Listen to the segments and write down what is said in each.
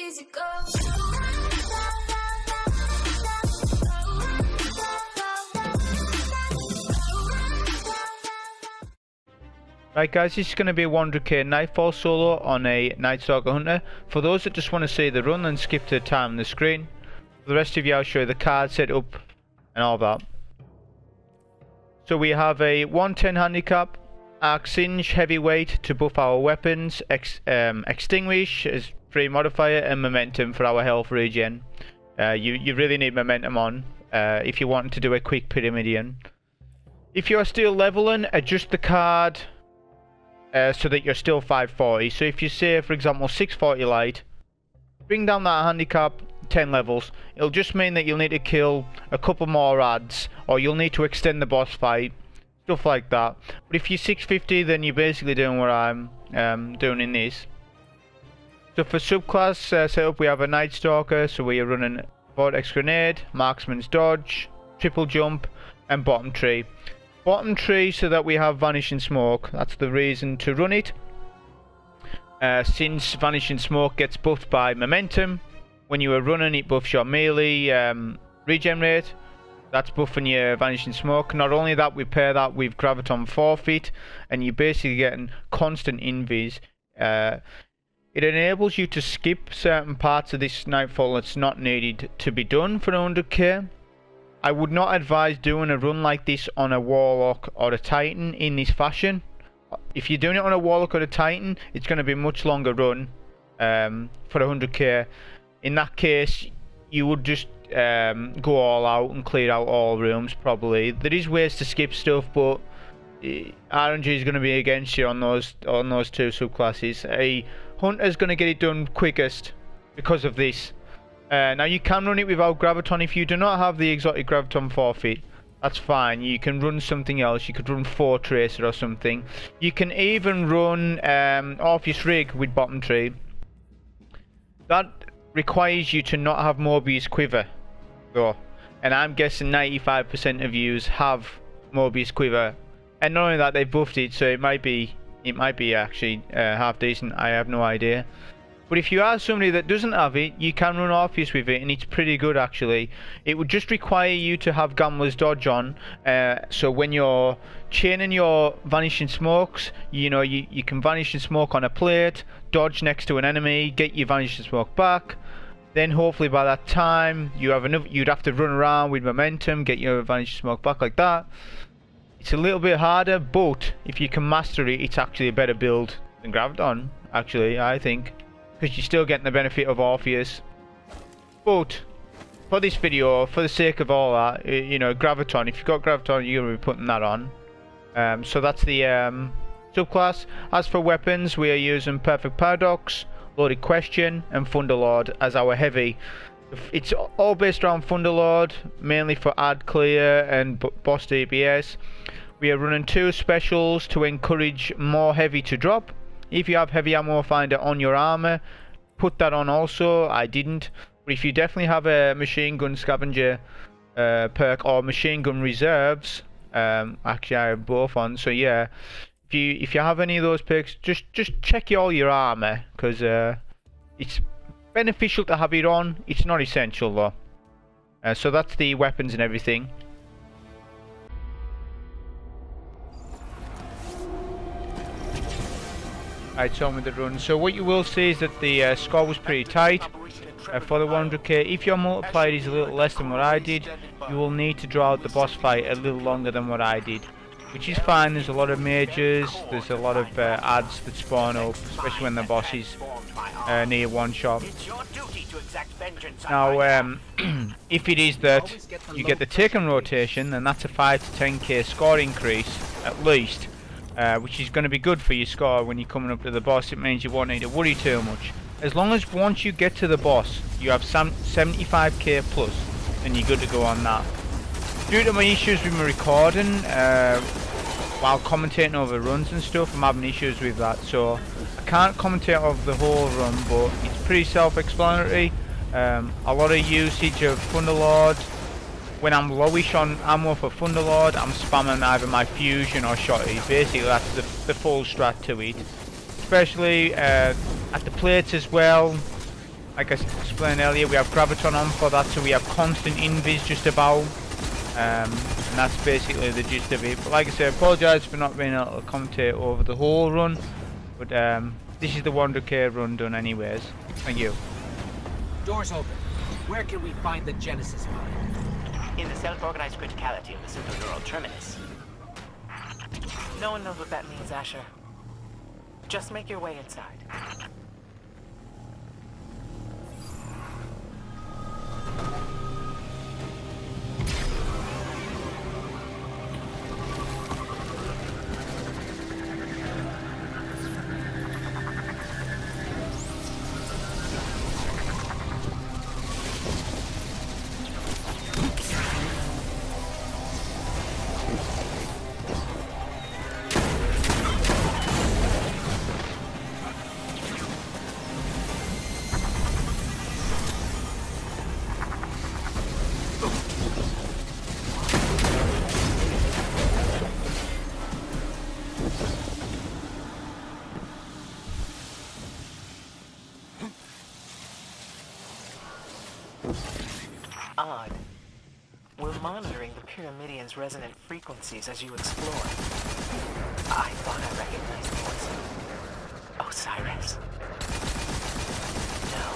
easy go. Right guys, this is going to be a 100k Nightfall solo on a Nightstalker Hunter. For those that just want to see the run, then skip to the time on the screen. For the rest of you, I'll show you the card setup and all that. So we have a 110 handicap, Singe heavyweight to buff our weapons, Extinguish as free modifier, and momentum for our health regen. You really need momentum on if you want to do a quick Pyramidion. If you are still leveling, adjust the card so that you're still 540. So if you say, for example, 640 light, bring down that handicap 10 levels. It'll just mean that you'll need to kill a couple more ads, or you'll need to extend the boss fight, stuff like that. But if you're 650, then you're basically doing what I'm doing in this. So for subclass setup, we have a Nightstalker, so we are running Vortex grenade, Marksman Dodge, triple jump, and bottom tree. Bottom tree so that we have vanish and smoke. That's the reason to run it. Since vanish and smoke gets buffed by momentum, when you are running it buffs your melee regen rate. That's buffing your vanish and smoke. Not only that, we pair that with Graviton forefit, and you're basically getting constant invis. It enables you to skip certain parts of this Nightfall that's not needed to be done for 100k. I would not advise doing a run like this on a Warlock or a Titan in this fashion. If you're doing it on a Warlock or a Titan, it's going to be a much longer run for 100k. In that case, you would just go all out and clear out all rooms probably. There is ways to skip stuff, but RNG is going to be against you on those two subclasses. A Hunter is going to get it done quickest because of this. Now you can run it without Graviton. If you do not have the exotic Graviton forfeit, that's fine. You can run something else. You could run Tracer or something. You can even run Orpheus Rig with bottom tree. That requires you to not have Mobius Quiver though, and I'm guessing 95% of yous have Mobius Quiver, and not only that, they buffed it, so it might be actually half decent. I have no idea. But if you are somebody that doesn't have it, you can run Orpheus with it, and it's pretty good actually. It would just require you to have Gambler's Dodge on, so when you're chaining your vanishing smokes, you know, you can vanish and smoke on a plate, dodge next to an enemy, get your vanishing smoke back. Then hopefully by that time you have enough. You'd have to run around with momentum, get your vanishing smoke back like that. It's a little bit harder, but if you can master it, it's actually a better build than Graviton. Actually, I think. Because you're still getting the benefit of Orpheus. But for this video, for the sake of all that, you know, Graviton, if you've got Graviton, you're going to be putting that on. So that's the subclass. As for weapons, we are using Perfect Paradox, Loaded Question, and Thunderlord as our heavy. It's all based around Thunderlord, mainly for ad clear and boss DPS. We are running 2 specials to encourage more heavy to drop. If you have heavy ammo finder on your armor, put that on also. I didn't. But if you definitely have a machine gun scavenger perk or machine gun reserves, actually I have both on. So yeah, if you have any of those perks, just check all your armor, because it's beneficial to have it on. It's not essential though. So that's the weapons and everything. Right, so on with the run. So what you will see is that the score was pretty tight for the 100k. If your multiplier is a little less than what I did, you will need to draw out the boss fight a little longer than what I did, which is fine. There's a lot of mages, there's a lot of ads that spawn up, especially when the boss is near one shot. Now, if it is that you get the taken rotation, then that's a 5 to 10k score increase at least. Which is going to be good for your score when you're coming up to the boss. It means you won't need to worry too much. As long as once you get to the boss, you have 75k plus, then you're good to go on that. Due to my issues with my recording, while commentating over runs and stuff, I'm having issues with that. So I can't commentate over the whole run, but it's pretty self-explanatory. A lot of usage of Thunderlord. When I'm lowish on ammo for Thunderlord, I'm spamming either my fusion or shotty. Basically that's the full strat to it. Especially at the plates as well. like I explained earlier, we have Graviton on for that, so we have constant invis just about. And that's basically the gist of it. But like I say, I apologise for not being able to commentate over the whole run. But this is the 100k run done anyways. Thank you. Doors open. Where can we find the Genesis mine? In the self-organized criticality of the superneural terminus. No one knows what that means, Asher. Just make your way inside. Odd. We're monitoring the Pyramidion's resonant frequencies as you explore. I thought I recognized the voice. Osiris. No.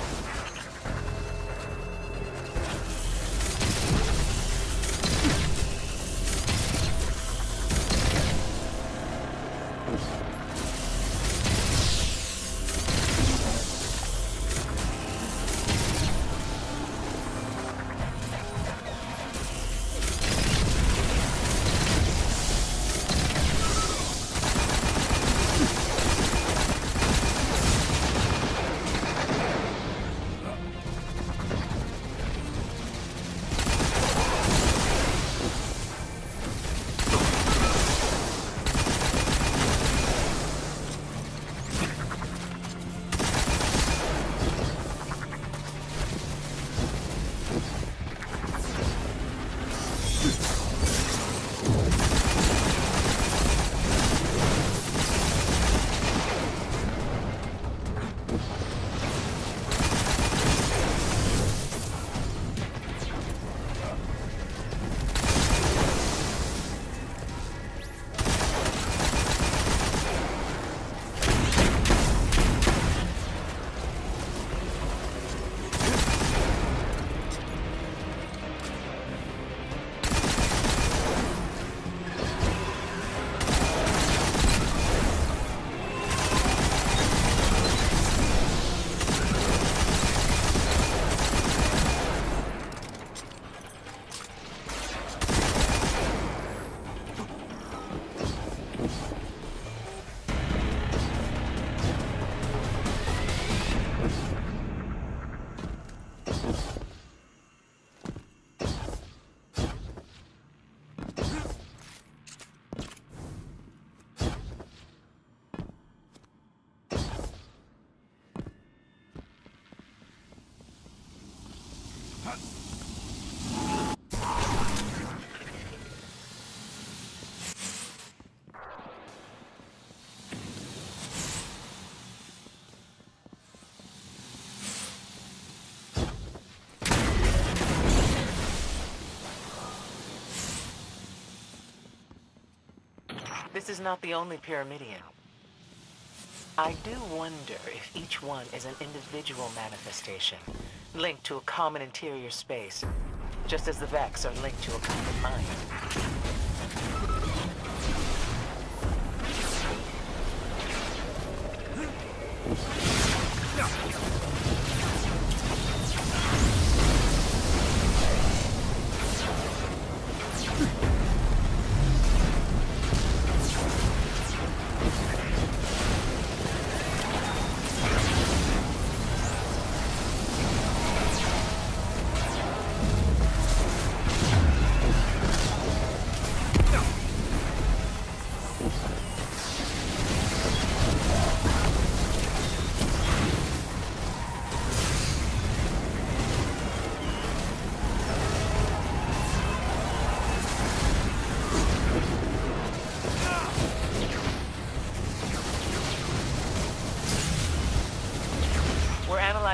This is not the only Pyramidion. I do wonder if each one is an individual manifestation, linked to a common interior space, just as the Vex are linked to a common mind.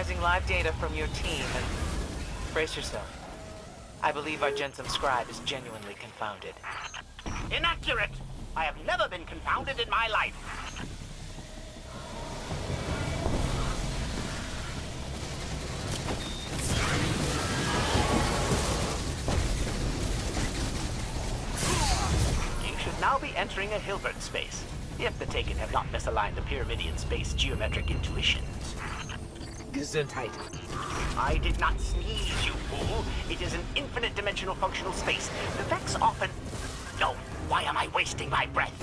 analyzing live data from your team, and brace yourself. I believe our Jensen scribe is genuinely confounded. Inaccurate! I have never been confounded in my life. You should now be entering a Hilbert space, if the Taken have not misaligned the Pyramidion space geometric intuitions. Gesundheit. I did not sneeze, you fool. It is an infinite dimensional functional space. The Vex often... No, why am I wasting my breath?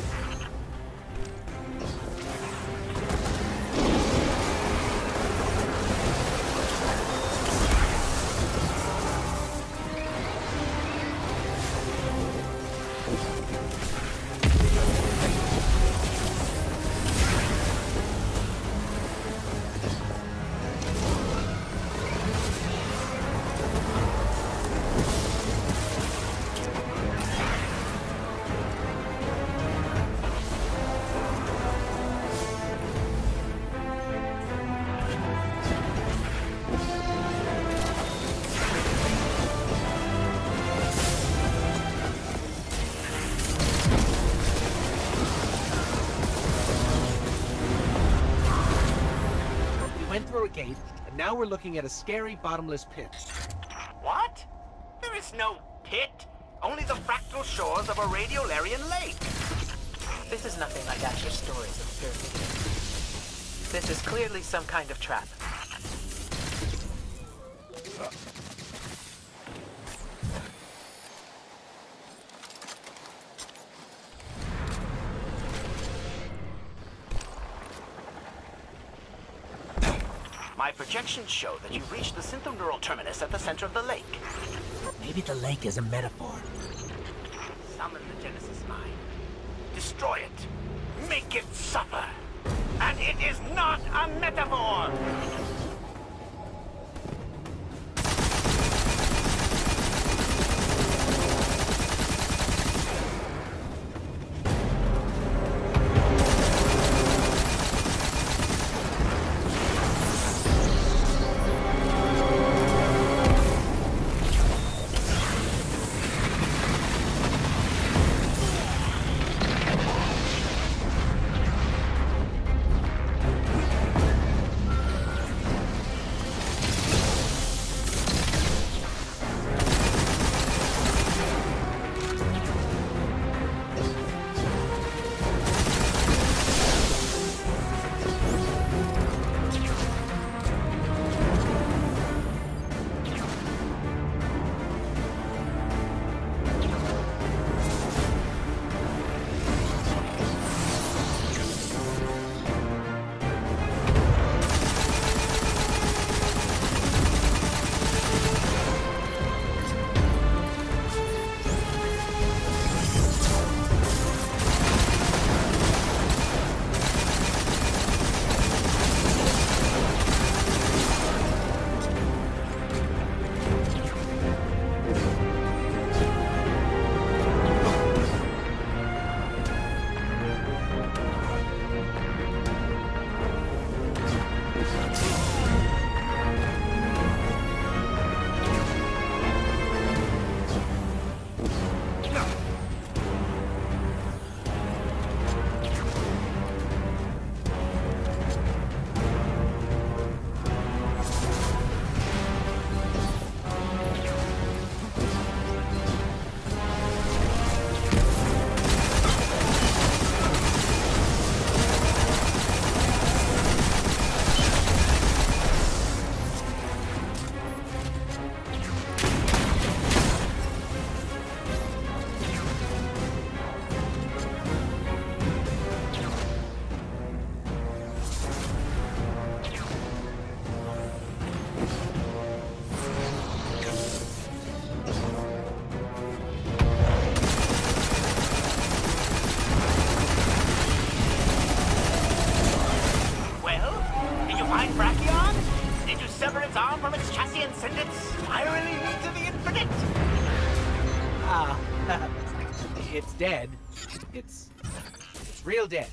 Through a gate, and now we're looking at a scary bottomless pit. What? There is no pit. Only the fractal shores of a radiolarian lake. This is nothing like Asher's stories of Pyramidion. This is clearly some kind of trap. My projections show that you've reached the synthoneural terminus at the center of the lake. Maybe the lake is a metaphor. Summon the Genesis Mind. Destroy it. Make it suffer. And it is not a metaphor! It's dead. It's real dead.